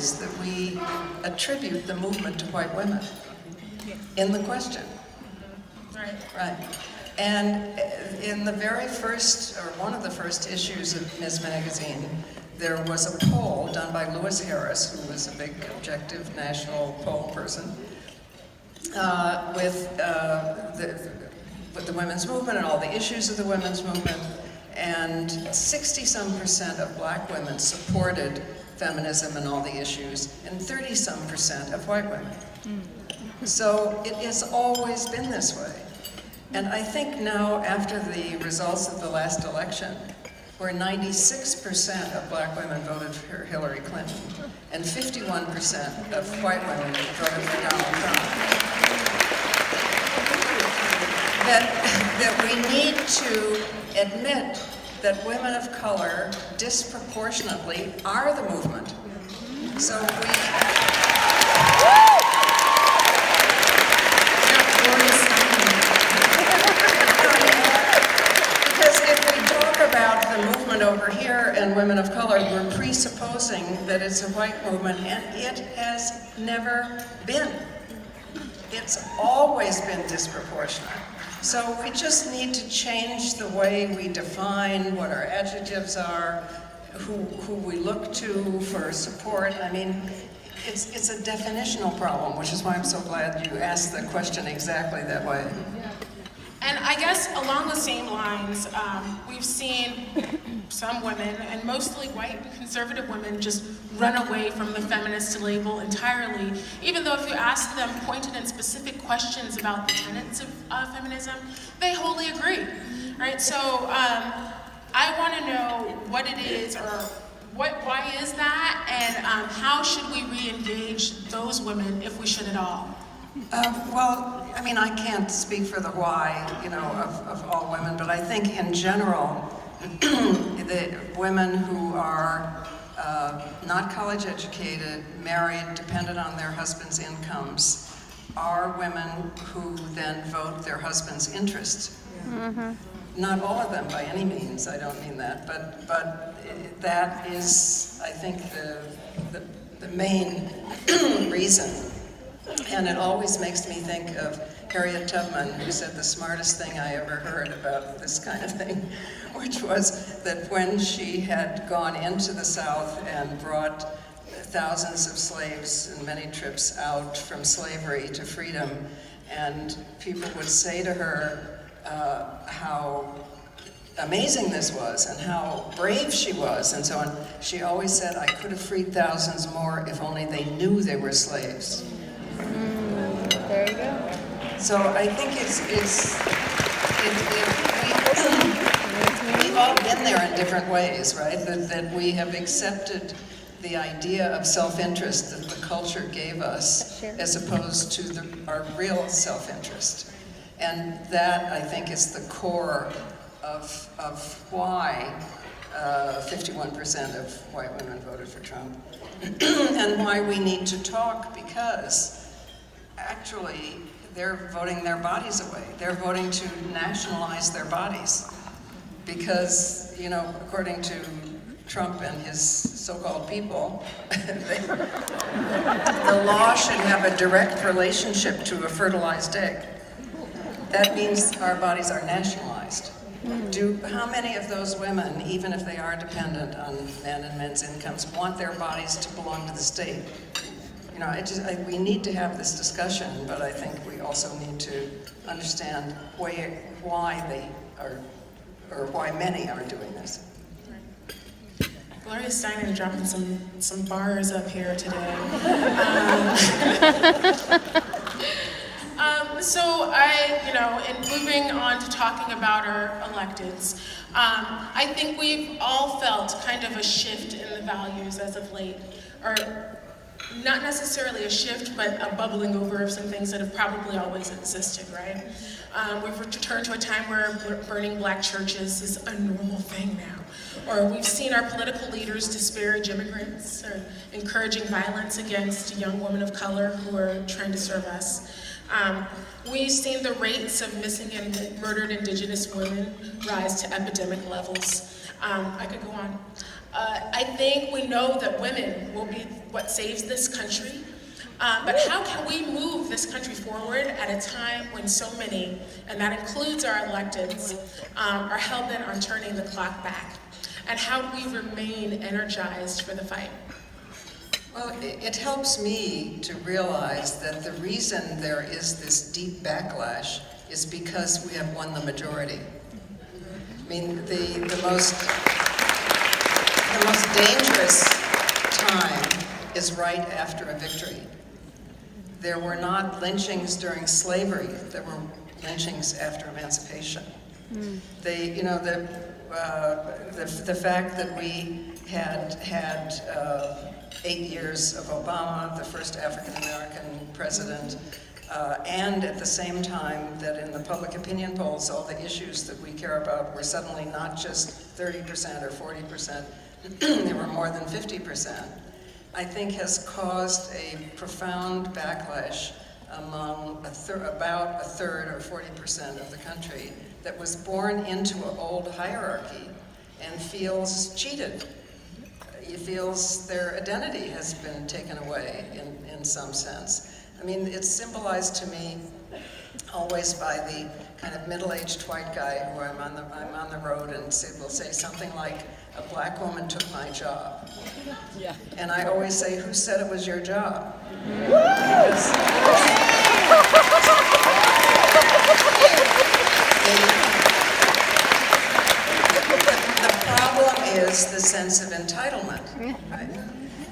is that we attribute the movement to white women in the question. Right. Right. And in the very first, or one of the first issues of Ms. Magazine, there was a poll done by Lewis Harris, who was a big objective national poll person, with the women's movement and all the issues of the women's movement. And 60-some% of black women supported feminism and all the issues, and 30-some% of white women. So it has always been this way. And I think now, after the results of the last election, where 96% of black women voted for Hillary Clinton, and 51% of white women voted for Donald Trump, that we need to admit that women of color disproportionately are the movement. So because if we talk about the movement over here and women of color, we're presupposing that it's a white movement, and it has never been. It's always been disproportionate. So we just need to change the way we define what our adjectives are, who we look to for support. I mean, it's a definitional problem, which is why I'm so glad you asked the question exactly that way. And I guess along the same lines, we've seen some women, and mostly white conservative women, just run away from the feminist label entirely, even though if you ask them pointed and specific questions about the tenets of feminism, they wholly agree, right? So I want to know what it is, or why is that, and how should we re-engage those women, if we should at all? Well, I mean, I can't speak for the why, of all women, but I think in general, the women who are not college educated, married, dependent on their husband's incomes, are women who then vote their husband's interest. Mm-hmm. Not all of them by any means, I don't mean that, but that is, I think, the main reason. And it always makes me think of Harriet Tubman, who said the smartest thing I ever heard about this kind of thing, which was that when she had gone into the South and brought thousands of slaves and many trips out from slavery to freedom, and people would say to her how amazing this was and how brave she was and so on, she always said, "I could have freed thousands more if only they knew they were slaves." There you go. So I think we've all been there in different ways, right? That we have accepted the idea of self-interest that the culture gave us as opposed to our real self-interest. And that, I think, is the core of why 51% of white women voted for Trump. And why we need to talk, because actually, they're voting their bodies away. They're voting to nationalize their bodies. Because, according to Trump and his so-called people, the law should have a direct relationship to a fertilized egg. That means our bodies are nationalized. How many of those women, even if they are dependent on men and men's incomes, want their bodies to belong to the state? We need to have this discussion, but I think we also need to understand why they are, or why many are doing this. Gloria Steinem dropping some bars up here today. So in moving on to talking about our electeds, I think we've all felt kind of a shift in the values as of late, or not necessarily a shift, but a bubbling over of some things that have probably always existed, right? We've returned to a time where burning black churches is a normal thing now. Or we've seen our political leaders disparage immigrants, or encouraging violence against young women of color who are trying to serve us. We've seen the rates of missing and murdered Indigenous women rise to epidemic levels. I could go on. I think we know that women will be what saves this country. But how can we move this country forward at a time when so many, and that includes our electeds, are hell-bent on turning the clock back? And how do we remain energized for the fight? Well, it helps me to realize that the reason there is this deep backlash is because we have won the majority. I mean, the most dangerous time is right after a victory. There were not lynchings during slavery. There were lynchings after emancipation. The fact that we had 8 years of Obama, the first African-American president, and at the same time that in the public opinion polls, all the issues that we care about were suddenly not just 30% or 40%, they were more than 50%, I think has caused a profound backlash among about a third or 40% of the country that was born into an old hierarchy and feels cheated. It feels their identity has been taken away in some sense. I mean, it's symbolized to me always by the kind of middle-aged white guy who I'm on the road and will say something like, "A black woman took my job." Yeah. And I always say, "Who said it was your job?" Because the problem is the sense of entitlement. Right?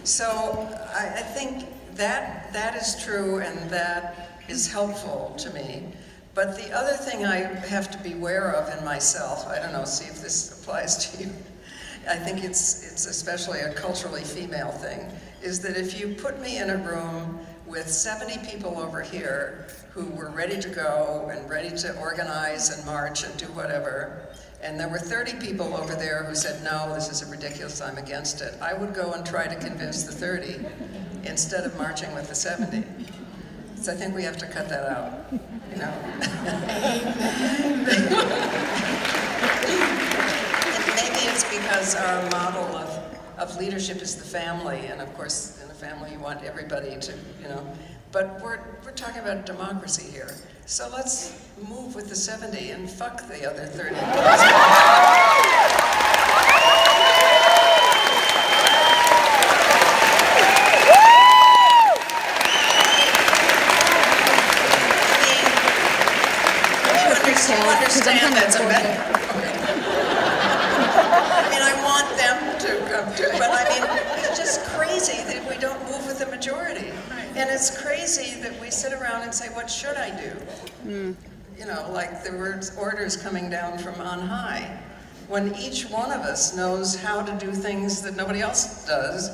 So I think that is true and that is helpful to me. But the other thing I have to be aware of in myself, I don't know, see if this applies to you, I think it's especially a culturally female thing, is that if you put me in a room with 70 people over here who were ready to go and ready to organize and march and do whatever, and there were 30 people over there who said, "No, this is ridiculous, I'm against it," I would go and try to convince the 30 instead of marching with the 70. So I think we have to cut that out, you know. And maybe it's because our model of leadership is the family, and of course in a family you want everybody to, you know, but we're talking about democracy here. So let's move with the 70 and fuck the other 30. You understand that's a metaphor. I mean, I want them to come to, but I mean, it's just crazy that we don't move with the majority. And it's crazy that we sit around and say, "What should I do?" You know, like there were orders coming down from on high, when each one of us knows how to do things that nobody else does.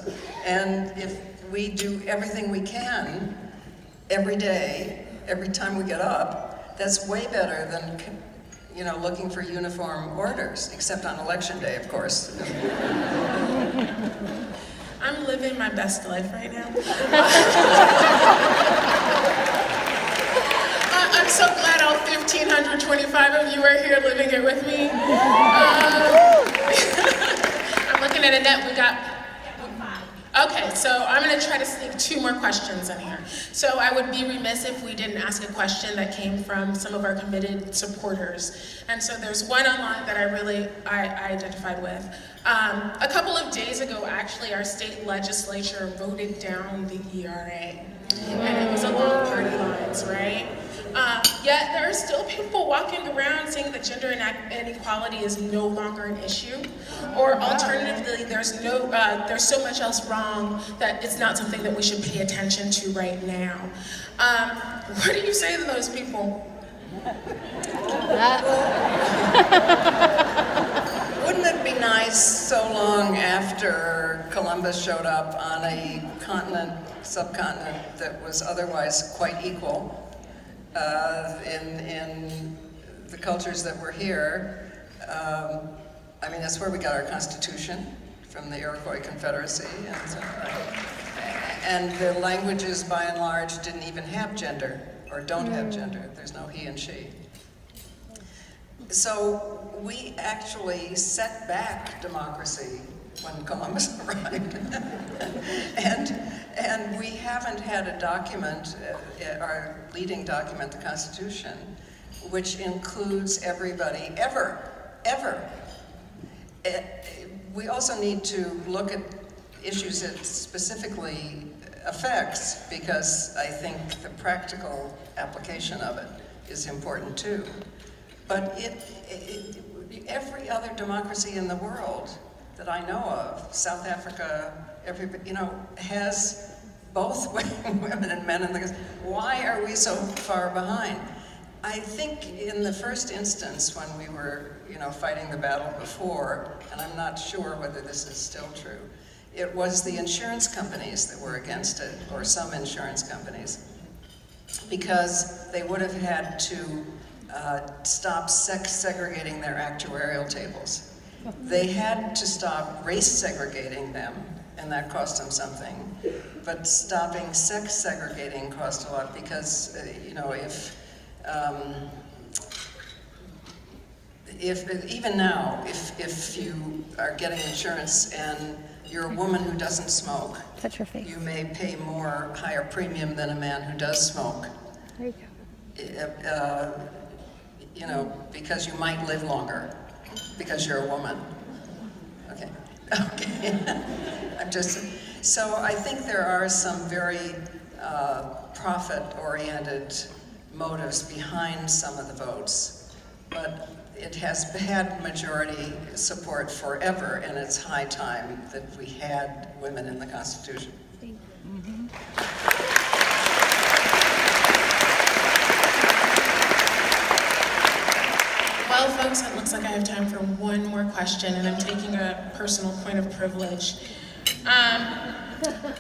And if we do everything we can every day, every time we get up, that's way better than, you know, looking for uniform orders, except on election day, of course. I'm living my best life right now. I'm so glad all 1,525 of you are here living it with me. I'm looking at Annette, we got... Okay, so I'm going to try to sneak 2 more questions in here. So I would be remiss if we didn't ask a question that came from some of our committed supporters. And so there's one online that I identified with. A couple of days ago, actually, our state legislature voted down the ERA. And it was along party lines, right? Yet there are still people walking around saying that gender inequality is no longer an issue, or alternatively, there's so much else wrong that it's not something that we should pay attention to right now. What do you say to those people? Wouldn't it be nice so long after Columbus showed up on a subcontinent that was otherwise quite equal, in the cultures that were here? I mean, that's where we got our Constitution, from the Iroquois Confederacy, and the languages by and large didn't even have gender, or don't have gender. There's no he and she. So we actually set back democracy when Columbus arrived. and we haven't had a document, our leading document, the Constitution, which includes everybody ever. We also need to look at issues it specifically affects, because I think the practical application of it is important too. But every other democracy in the world that I know of, South Africa, has both women and men in the. Why are we so far behind? I think in the first instance, when we were, fighting the battle before, and I'm not sure whether this is still true, it was the insurance companies that were against it, or some insurance companies, because they would have had to stop sex segregating their actuarial tables. They had to stop race segregating them, and that cost them something. But stopping sex segregating cost a lot, because if even now, if you are getting insurance and you're a woman who doesn't smoke, touch her face. You may pay higher premium than a man who does smoke. There you go. Because you might live longer, because you're a woman. Okay. So I think there are some very profit-oriented motives behind some of the votes, but it has had majority support forever, and it's high time that we had women in the Constitution. Well, folks, it looks like I have time for one more question, and I'm taking a personal point of privilege.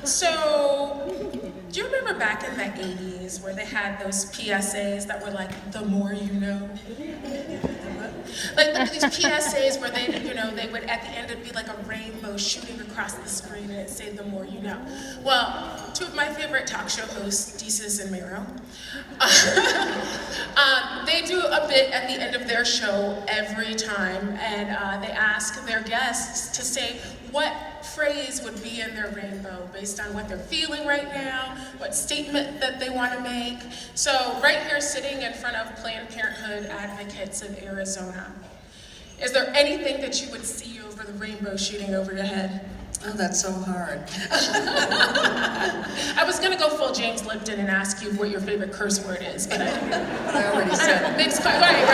So, do you remember back in the 80s where they had those PSAs that were like, the more you know? Like these PSAs where they would, at the end, it'd be like a rainbow shooting across the screen, and it'd say, the more you know. Well, two of my favorite talk show hosts, Desus and Mero, they do a bit at the end of their show every time, and they ask their guests to say what phrase would be in their rainbow based on what they're feeling right now, what statement that they want to make. So right here, sitting in front of Planned Parenthood advocates of Arizona, is there anything that you would see over the rainbow shooting over your head? Oh, that's so hard. I was gonna go full James Lipton and ask you what your favorite curse word is, but I already said it. It's quite right?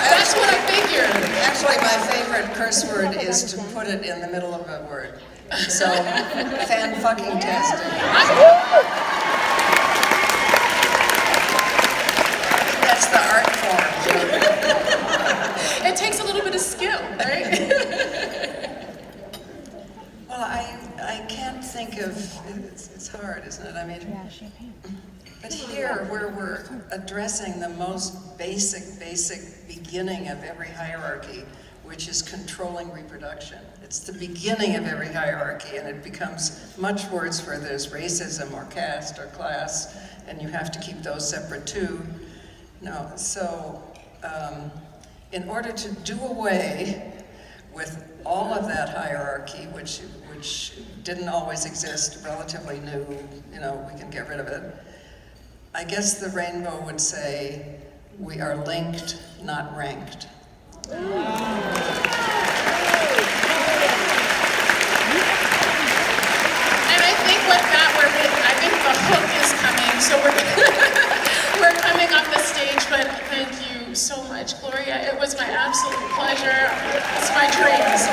That's what I figured. Actually, my favorite curse word is to put it in the middle of a word. So, fan-fucking-tastic. That's the art form. It takes a little bit of skill, right? Well, I can't think of, it's hard, isn't it? I mean, Yeah, champagne. but here, where we're addressing the most basic beginning of every hierarchy, which is controlling reproduction. It's the beginning of every hierarchy, and it becomes much worse where there's racism or caste or class, and you have to keep those separate too. No, so in order to do away with all of that hierarchy, which didn't always exist, relatively new, we can get rid of it. I guess the rainbow would say, we are linked, not ranked. And I think with that, I think the hook is coming, so we're coming off the stage, but thank you so much, Gloria. It was my absolute pleasure. It's my dreams.